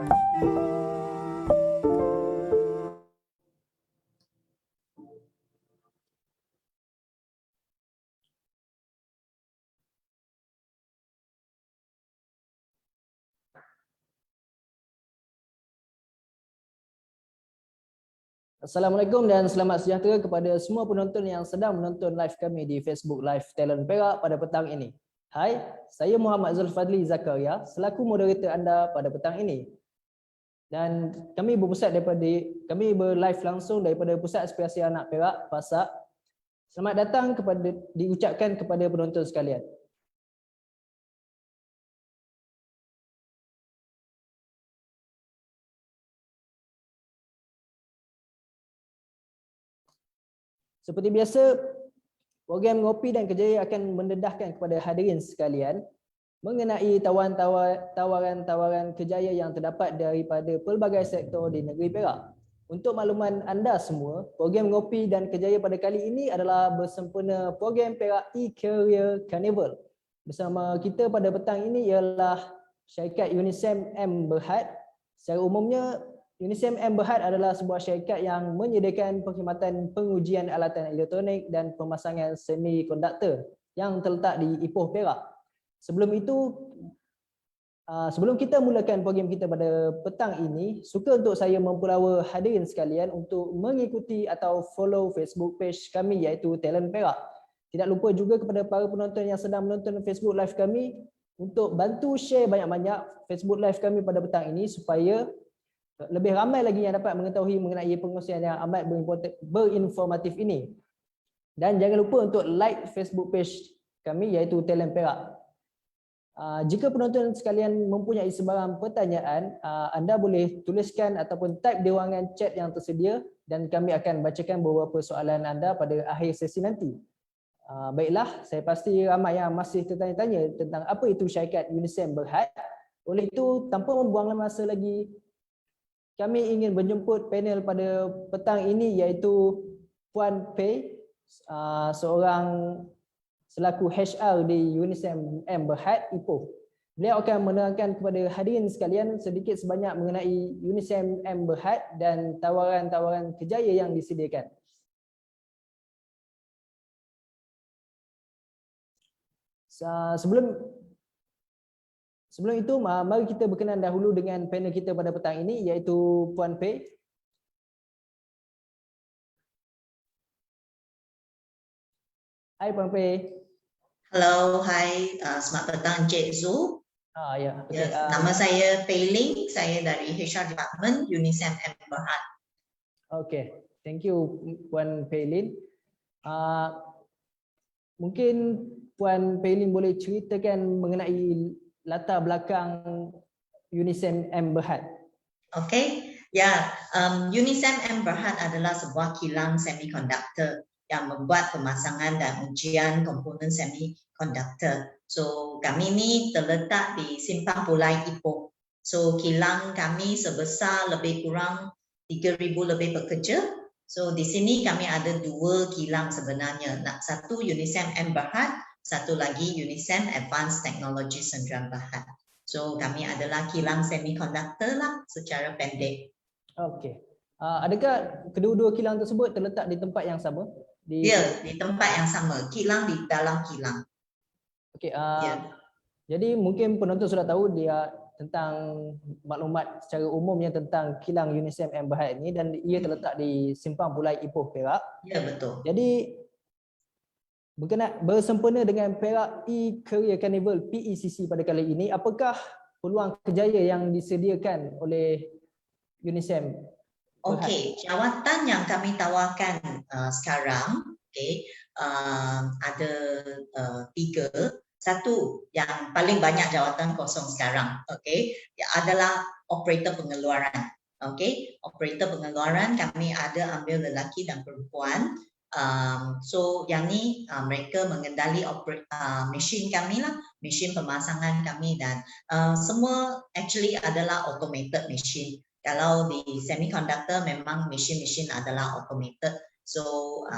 Assalamualaikum dan selamat sejahtera kepada semua penonton yang sedang menonton live kami di Facebook Live Talent Perak pada petang ini. Hai, saya Muhammad Zulfadli Zakaria selaku moderator anda pada petang ini. Dan kami berlive langsung daripada Pusat Aspirasi Anak Perak, PASAK. Selamat datang diucapkan kepada penonton sekalian. Seperti biasa, program Ngopi dan Kejaya akan mendedahkan kepada hadirin sekalian mengenai tawaran-tawaran kejaya yang terdapat daripada pelbagai sektor di negeri Perak. Untuk makluman anda semua, program Ngopi dan Kejaya pada kali ini adalah bersempena program Perak E-Career Carnival. Bersama kita pada petang ini ialah syarikat Unisem M Berhad. Secara umumnya, Unisem M Berhad adalah sebuah syarikat yang menyediakan perkhidmatan pengujian alatan elektronik dan pemasangan semikonduktor yang terletak di Ipoh, Perak. Sebelum kita mulakan program kita pada petang ini, suka untuk saya mempelawa hadirin sekalian untuk mengikuti atau follow Facebook page kami iaitu Talent Perak. Tidak lupa juga kepada para penonton yang sedang menonton Facebook live kami untuk bantu share banyak-banyak Facebook live kami pada petang ini supaya lebih ramai lagi yang dapat mengetahui mengenai pengursian yang amat berinformatif ini. Dan jangan lupa untuk like Facebook page kami iaitu Talent Perak. Jika penonton sekalian mempunyai sebarang pertanyaan, anda boleh tuliskan ataupun type di ruangan chat yang tersedia dan kami akan bacakan beberapa soalan anda pada akhir sesi nanti. Baiklah, saya pasti ramai yang masih tertanya-tanya tentang apa itu syarikat Unisem Berhad. Oleh itu, tanpa membuang masa lagi, kami ingin menjemput panel pada petang ini iaitu Puan Pei, seorang selaku HR di Unisem M Berhad Ipoh. Beliau akan menerangkan kepada hadirin sekalian sedikit sebanyak mengenai Unisem M Berhad dan tawaran-tawaran kejaya yang disediakan. Sebelum itu, mari kita berkenan dahulu dengan panel kita pada petang ini iaitu Puan Pei. Hai Puan Pei. Halo, hai, selamat petang Encik Zul. Ya, okay. Nama saya Pei Ling, saya dari HR Department Unisem M Berhad. Okey, thank you Puan Pei Ling. Mungkin Puan Pei Ling boleh ceritakan mengenai latar belakang Unisem M Berhad. Okey, ya, Unisem M Berhad adalah sebuah kilang semikonduktor yang membuat pemasangan dan ujian komponen semikonduktor. So, kami ni terletak di Simpang Pulai Ipoh. So, kilang kami sebesar lebih kurang 3,000 lebih pekerja. So, di sini kami ada dua kilang sebenarnya. Satu Unisem M Berhad, satu lagi Unisem Advanced Technology Sdn Bhd. So kami adalah kilang semikonduktor lah secara pendek. Okey. Adakah kedua-dua kilang tersebut terletak di tempat yang sama? Di tempat yang sama. Kilang di dalam kilang. Okey. Jadi mungkin penonton sudah tahu dia tentang maklumat secara umumnya tentang kilang Unisem M Berhad ini dan ia terletak di Simpang Pulai Ipoh, Perak. Ya, betul. Jadi bersempena dengan Perak E-Career Carnival PECC pada kali ini, apakah peluang kejaya yang disediakan oleh Unisem? Okey, jawatan yang kami tawarkan sekarang, ada 3. Satu yang paling banyak jawatan kosong sekarang, adalah operator pengeluaran. Operator pengeluaran kami ada ambil lelaki dan perempuan. So yang ni mereka mengendali mesin kami lah, mesin pemasangan kami dan semua actually adalah automated mesin. Kalau di semiconductor memang mesin-mesin adalah automated. So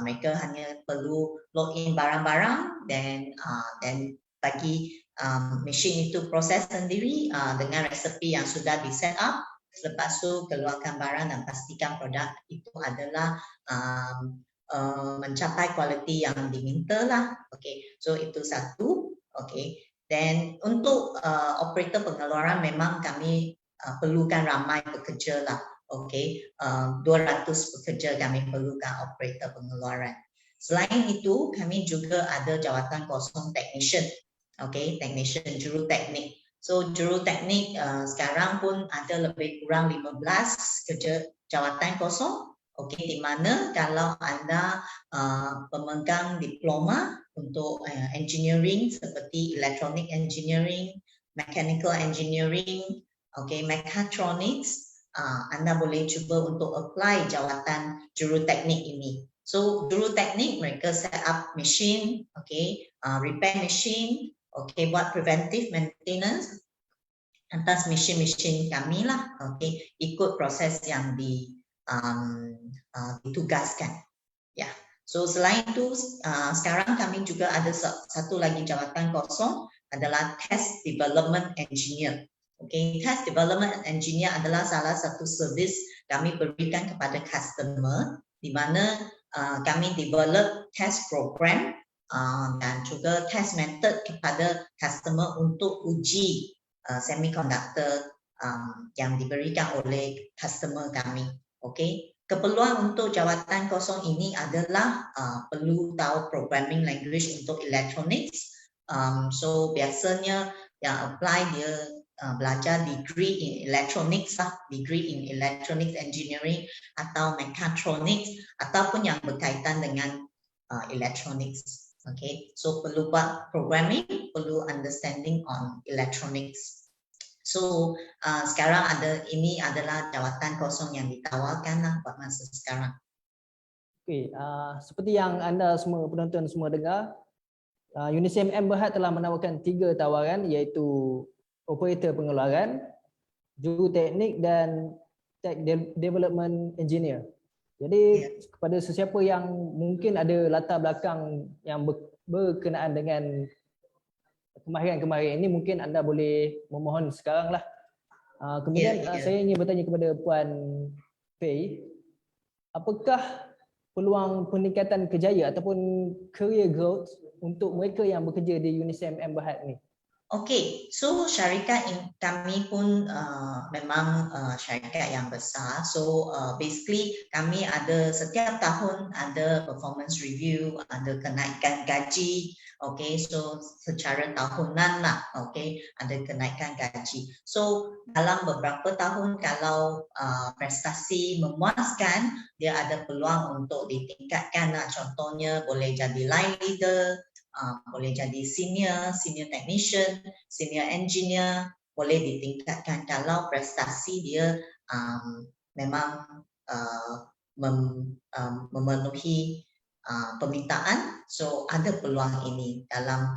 mereka hanya perlu log in barang-barang dan bagi mesin itu proses sendiri dengan resepi yang sudah di set up Selepas tu keluarkan barang dan pastikan produk itu adalah mencapai kualiti yang diminta lah. Okay, so itu satu. Okay, dan untuk operator pengeluaran memang kami perlukan ramai pekerja lah. Okay, 200 pekerja kami perlukan operator pengeluaran. Selain itu, kami juga ada jawatan kosong technician. Okay, technician juruteknik. So juruteknik sekarang pun ada lebih kurang 15 kerja jawatan kosong. Okay, di mana kalau anda pemegang diploma untuk engineering seperti electronic engineering, mechanical engineering, okay, mechatronics, anda boleh cuba untuk apply jawatan juruteknik ini. So juruteknik mereka set up machine, okay, repair machine, okay, buat preventive maintenance atas mesin-mesin kami lah, okay, ikut proses yang ditugaskan. Ya, so selain itu sekarang kami juga ada satu lagi jawatan kosong adalah test development engineer. Okay, test development engineer adalah salah satu servis kami berikan kepada customer di mana kami develop test program dan juga test method kepada customer untuk uji semiconductor yang diberikan oleh customer kami. Okay, keperluan untuk jawatan kosong ini adalah perlu tahu programming language untuk electronics. So biasanya yang apply dia belajar degree in electronics lah, degree in electronics engineering atau mechatronics ataupun yang berkaitan dengan electronics. Okay, so perlu buat programming, perlu understanding on electronics. So sekarang ini adalah jawatan kosong yang ditawarkan lah buat masa sekarang. Okay, seperti yang anda semua penonton semua dengar, UNISEM M Berhad telah menawarkan 3 tawaran iaitu operator pengeluaran, juruteknik dan tech development engineer. Jadi kepada sesiapa yang mungkin ada latar belakang yang berkenaan dengan kemahiran-kemahiran ini, mungkin anda boleh memohon sekarang lah. Kemudian saya ingin bertanya kepada Puan Fei, apakah peluang peningkatan kejayaan ataupun career growth untuk mereka yang bekerja di UNISEM M Berhad ni? Okay, so syarikat kami pun memang syarikat yang besar. So basically kami ada setiap tahun ada performance review, ada kenaikan gaji. Okay, so secara tahunan lah. Okay, ada kenaikan gaji. So dalam beberapa tahun kalau prestasi memuaskan, dia ada peluang untuk ditingkatkan lah. Contohnya boleh jadi line leader, boleh jadi senior technician, senior engineer, boleh ditingkatkan kalau prestasi dia memang memenuhi permintaan. So ada peluang ini dalam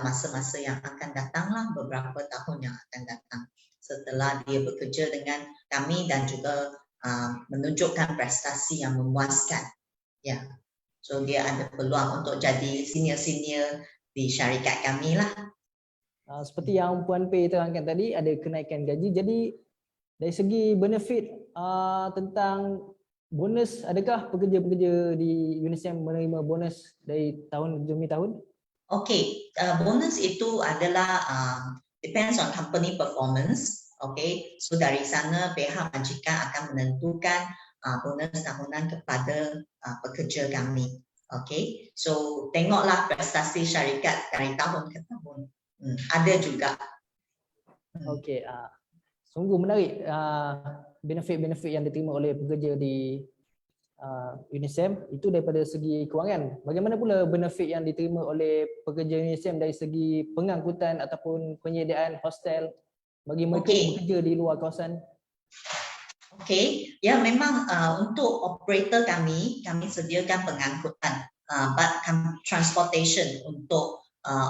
masa-masa yang akan datang lah, beberapa tahun yang akan datang setelah dia bekerja dengan kami dan juga menunjukkan prestasi yang memuaskan. Ya. So dia ada peluang untuk jadi senior di syarikat kami lah. Seperti yang Puan Pei terangkan tadi, ada kenaikan gaji. Jadi dari segi benefit tentang bonus, adakah pekerja-pekerja di UNISEM menerima bonus dari tahun demi tahun? Okay, bonus itu adalah depends on company performance. Okay, so dari sana pihak majikan akan menentukan bonus tahunan kepada pekerja kami. Okay, so tengoklah prestasi syarikat dari tahun ke tahun. Ada juga. Okay, sungguh menarik benefit-benefit yang diterima oleh pekerja di UNISEM itu daripada segi kewangan. Bagaimana pula benefit yang diterima oleh pekerja UNISEM dari segi pengangkutan ataupun penyediaan hostel bagi mereka yang bekerja di luar kawasan? Okay, ya memang untuk operator kami sediakan pengangkutan, transportation untuk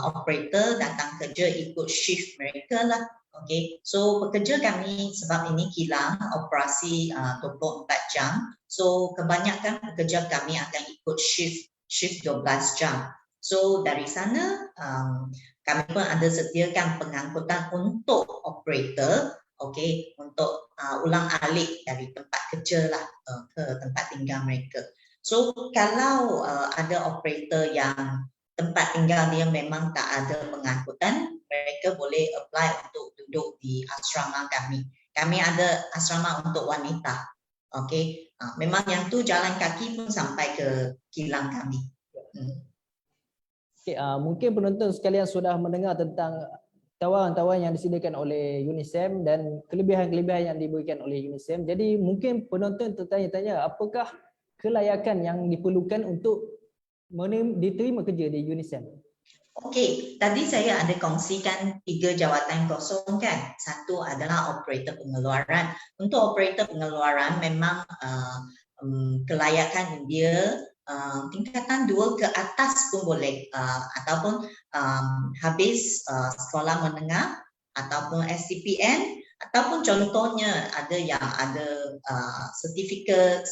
operator datang kerja ikut shift mereka lah. Okay, so pekerja kami sebab ini kilang operasi 24 jam, so kebanyakan pekerja kami akan ikut shift 12 jam. So dari sana kami pun ada sediakan pengangkutan untuk operator. Okay, untuk ulang-alik dari tempat kerja lah ke tempat tinggal mereka. So kalau ada operator yang tempat tinggal dia memang tak ada pengangkutan, mereka boleh apply untuk duduk di asrama kami. Kami ada asrama untuk wanita. Okey, memang yang tu jalan kaki pun sampai ke kilang kami. Okay, mungkin penonton sekalian sudah mendengar tentang tawaran-tawaran yang disediakan oleh UNISEM dan kelebihan-kelebihan yang diberikan oleh UNISEM. Jadi mungkin penonton tertanya-tanya apakah kelayakan yang diperlukan untuk diterima kerja di UNISEM. Okey, tadi saya ada kongsikan 3 jawatan kosong kan. Satu adalah operator pengeluaran. Untuk operator pengeluaran memang kelayakan dia tingkatan 2 ke atas pun boleh, ataupun habis sekolah menengah ataupun STPN, ataupun contohnya ada yang ada sertifikat,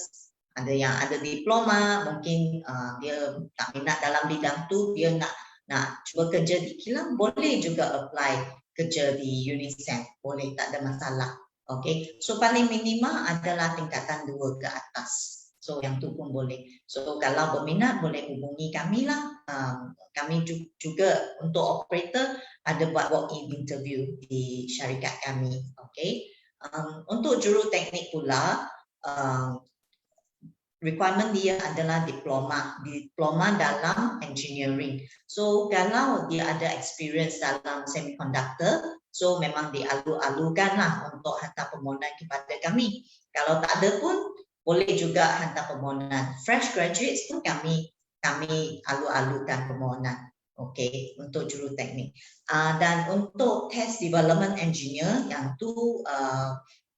ada yang ada diploma, mungkin dia tak minat dalam bidang tu, dia nak cuba kerja di kilang, boleh juga apply kerja di UNISEM, boleh, tak ada masalah. Okay, so paling minima adalah tingkatan 2 ke atas. So yang tu pun boleh. So kalau berminat boleh hubungi kami lah. Kami juga untuk operator ada buat walk-in interview di syarikat kami. Okay. Untuk juruteknik pula, requirement dia adalah diploma dalam engineering. So kalau dia ada experience dalam semiconductor, so memang dialu-alukan lah untuk hantar permohonan kepada kami. Kalau tak ada pun boleh juga hantar permohonan. Fresh graduates pun kami alu-alukan permohonan. Okey, untuk juruteknik. Dan untuk test development engineer yang tu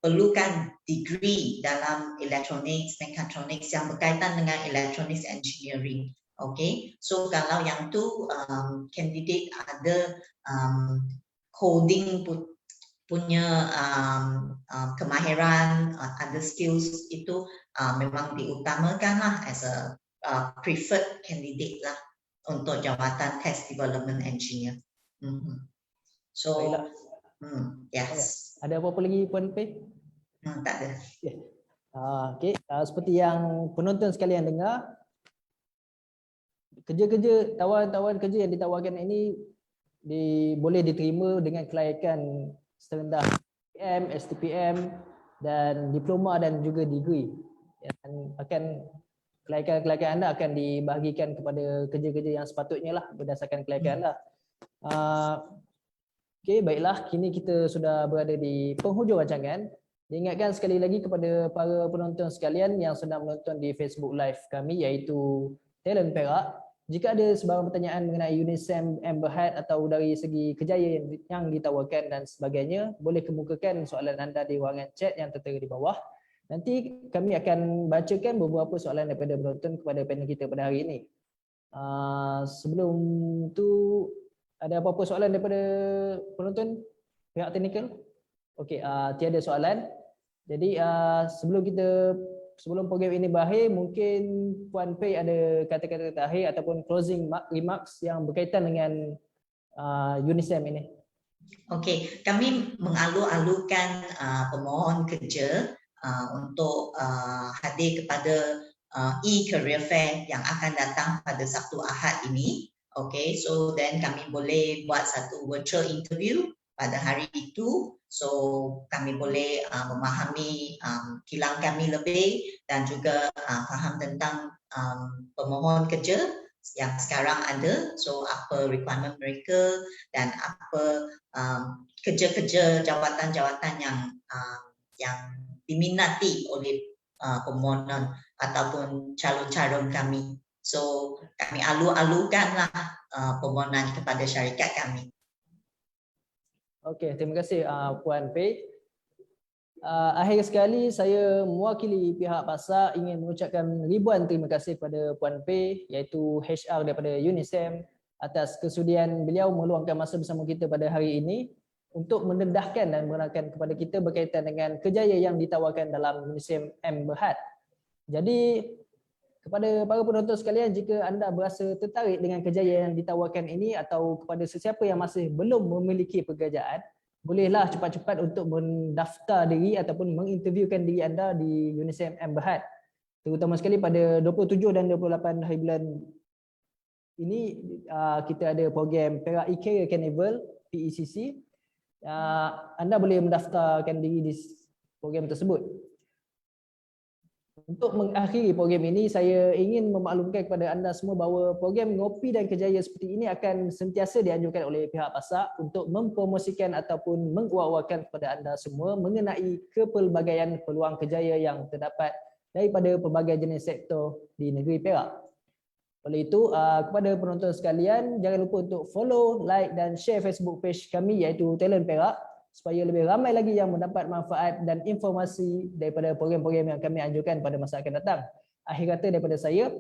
perlukan degree dalam electronics, mechatronics yang berkaitan dengan electronics engineering. Okay, so kalau yang tu candidate ada coding punya kemahiran, ada skills itu memang diutamakan lah as a preferred candidate lah untuk jawatan test development engineer. So, yes. Ada apa-apa lagi Puan Pei? Tak ada. Okay. Seperti yang penonton sekalian dengar, kerja-kerja, tawaran-tawaran kerja yang ditawarkan ini boleh diterima dengan kelayakan serendah STPM, STPM dan diploma dan juga degree. Dan akan kelayakan anda akan dibahagikan kepada kerja-kerja yang sepatutnya lah berdasarkan kelayakan anda. Okey, baiklah, kini kita sudah berada di penghujung rancangan. Diingatkan sekali lagi kepada para penonton sekalian yang sedang menonton di Facebook Live kami iaitu Talent Perak. Jika ada sebarang pertanyaan mengenai UNISEM Berhad atau dari segi kejayaan yang ditawarkan dan sebagainya, boleh kemukakan soalan anda di ruangan chat yang tertera di bawah. Nanti kami akan bacakan beberapa soalan daripada penonton kepada panel kita pada hari ini. Sebelum tu, ada apa-apa soalan daripada penonton pihak teknikal? Okey, tiada soalan. Jadi sebelum program ini berakhir, mungkin Puan Pei ada kata-kata terakhir ataupun closing remarks yang berkaitan dengan UNISEM ini. Okey, kami mengalu-alukan pemohon kerja untuk hadir kepada e-career fair yang akan datang pada Sabtu Ahad ini. Okay, so then kami boleh buat satu virtual interview pada hari itu. So kami boleh memahami kilang kami lebih dan juga faham tentang pemohon kerja yang sekarang ada. So apa requirement mereka dan apa kerja-kerja jawatan-jawatan yang diminati oleh pemohon ataupun calon-calon kami. So kami alu-alukanlah permohonan kepada syarikat kami. Okey, terima kasih Puan Pei. Akhir sekali saya mewakili pihak PASAR ingin mengucapkan ribuan terima kasih kepada Puan Pei iaitu HR daripada UNISEM atas kesudian beliau meluangkan masa bersama kita pada hari ini untuk mendedahkan dan menerangkan kepada kita berkaitan dengan kejayaan yang ditawarkan dalam UNISEM Berhad. Jadi kepada para penonton sekalian, jika anda berasa tertarik dengan kejayaan yang ditawarkan ini atau kepada sesiapa yang masih belum memiliki pekerjaan, bolehlah cepat-cepat untuk mendaftar diri ataupun menginterviewkan diri anda di UNISEM M Berhad. Terutama sekali pada 27 dan 28 hari bulan ini kita ada program Perak E-Career Carnival PECC. Anda boleh mendaftarkan diri di program tersebut. Untuk mengakhiri program ini, saya ingin memaklumkan kepada anda semua bahawa program Ngopi dan Kerjaya seperti ini akan sentiasa dianjurkan oleh pihak PASAK untuk mempromosikan ataupun menguat-uatkan kepada anda semua mengenai kepelbagaian peluang kerjaya yang terdapat daripada pelbagai jenis sektor di negeri Perak. Oleh itu, kepada penonton sekalian, jangan lupa untuk follow, like dan share Facebook page kami iaitu Talent Perak supaya lebih ramai lagi yang mendapat manfaat dan informasi daripada program-program yang kami anjurkan pada masa akan datang. Akhir kata daripada saya,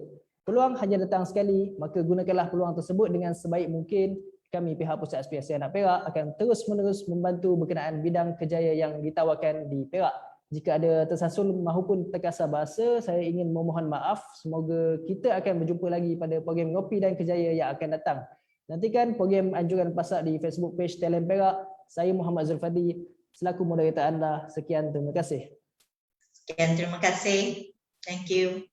peluang hanya datang sekali, maka gunakanlah peluang tersebut dengan sebaik mungkin. Kami pihak Pusat Aspirasi Anak Perak akan terus-menerus membantu berkenaan bidang kerjaya yang ditawarkan di Perak. Jika ada tersasul maupun terkasar bahasa, saya ingin memohon maaf. Semoga kita akan berjumpa lagi pada program Ngopi dan Kerjaya yang akan datang. Nantikan program anjuran PASAK di Facebook page Talent Perak. Saya Muhammad Zulfadi selaku moderator anda. Sekian, terima kasih. Sekian, terima kasih. Thank you.